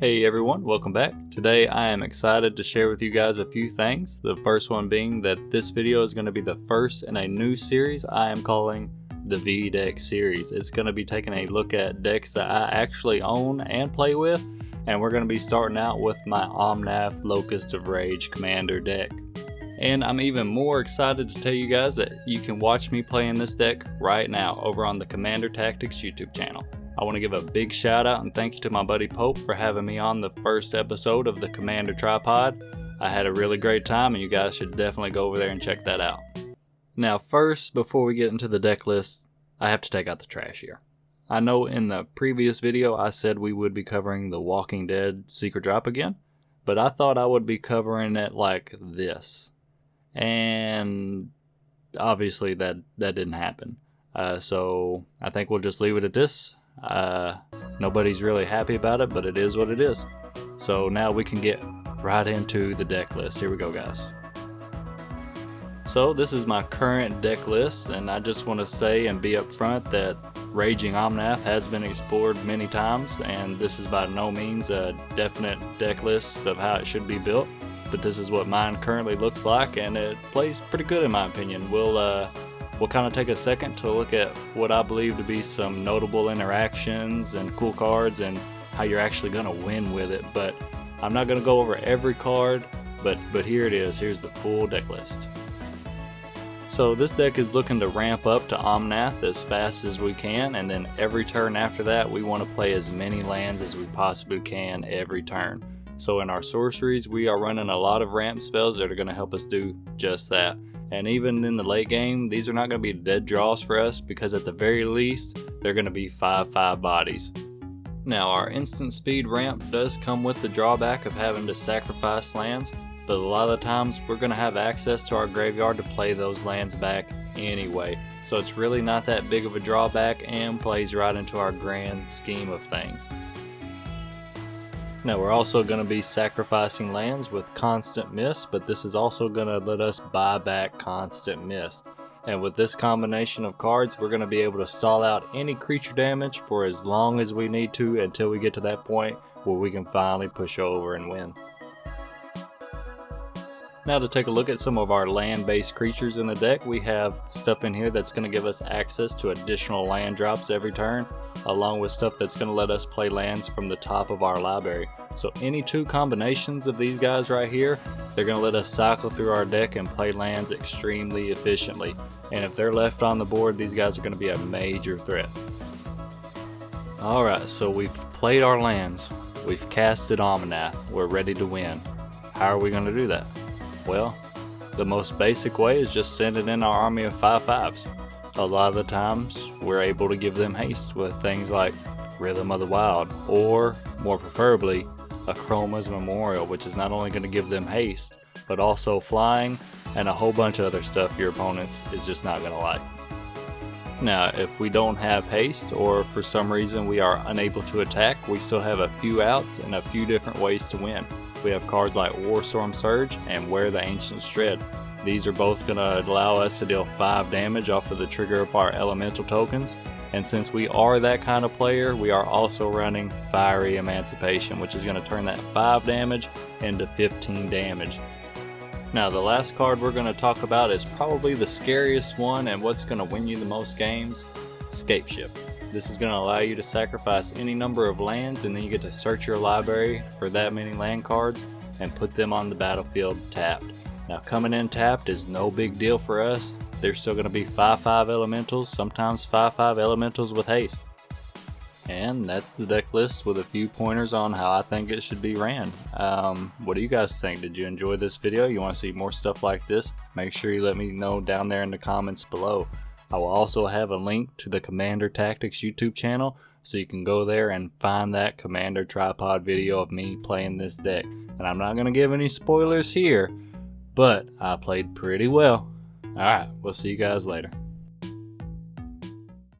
Hey everyone, welcome back. Today I am excited to share with you guys a few things. The first one being that this video is going to be the first in a new series I am calling the VDeck series. It's going to be taking a look at decks that I actually own and play with, and we're going to be starting out with my Omnath Locus of Rage Commander deck. And I'm even more excited to tell you guys that you can watch me playing this deck right now over on the Commander Tactics YouTube channel. I want to give a big shout out and thank you to my buddy Pope for having me on the first episode of the Commander Tripod. I had a really great time and you guys should definitely go over there and check that out. Now first, before we get into the deck list, I have to take out the trash here. I know in the previous video I said we would be covering the Walking Dead Secret Drop again, but I thought I would be covering it like this. And obviously that didn't happen. So I think we'll just leave it at this. Nobody's really happy about it, but it is what it is. So now we can get right into the deck list. Here we go, guys. So this is my current deck list, and I just want to say and be upfront that Raging Omnath has been explored many times, and this is by no means a definite deck list of how it should be built, but this is what mine currently looks like, and it plays pretty good in my opinion. We'll kind of take a second to look at what I believe to be some notable interactions and cool cards and how you're actually going to win with it. But I'm not going to go over every card, but here it is. Here's the full deck list. So this deck is looking to ramp up to Omnath as fast as we can, and then every turn after that we want to play as many lands as we possibly can every turn. So in our sorceries we are running a lot of ramp spells that are going to help us do just that. And even in the late game, these are not going to be dead draws for us because at the very least, they're going to be 5/5 bodies. Now, our instant speed ramp does come with the drawback of having to sacrifice lands, but a lot of the times we're going to have access to our graveyard to play those lands back anyway. So it's really not that big of a drawback and plays right into our grand scheme of things. Now we're also going to be sacrificing lands with Constant Mist, but this is also going to let us buy back Constant Mist. And with this combination of cards, we're going to be able to stall out any creature damage for as long as we need to until we get to that point where we can finally push over and win. Now to take a look at some of our land-based creatures in the deck, we have stuff in here that's going to give us access to additional land drops every turn, along with stuff that's going to let us play lands from the top of our library. So any two combinations of these guys right here, they're going to let us cycle through our deck and play lands extremely efficiently. And if they're left on the board, these guys are going to be a major threat. Alright, so we've played our lands, we've casted Omnath, we're ready to win. How are we going to do that? Well, the most basic way is just sending in our army of 5/5s. A lot of the times we're able to give them haste with things like Rhythm of the Wild, or more preferably a Chroma's Memorial, which is not only going to give them haste but also flying and a whole bunch of other stuff your opponents is just not going to like. Now if we don't have haste, or for some reason we are unable to attack, we still have a few outs and a few different ways to win. We have cards like Warstorm Surge and Wear the Ancient's Dread. These are both going to allow us to deal 5 damage off of the trigger of our elemental tokens, and since we are that kind of player, we are also running Fiery Emancipation, which is going to turn that 5 damage into 15 damage. Now the last card we're going to talk about is probably the scariest one and what's going to win you the most games, Scape Ship. This is going to allow you to sacrifice any number of lands, and then you get to search your library for that many land cards and put them on the battlefield tapped. Now coming in tapped is no big deal for us. There's still going to be 5/5 elementals, sometimes 5/5 elementals with haste. And that's the deck list with a few pointers on how I think it should be ran. What do you guys think? Did you enjoy this video? You want to see more stuff like this? Make sure you let me know down there in the comments below. I will also have a link to the Commander Tactics YouTube channel, so you can go there and find that Commander Tripod video of me playing this deck. And I'm not going to give any spoilers here, but I played pretty well. Alright, we'll see you guys later.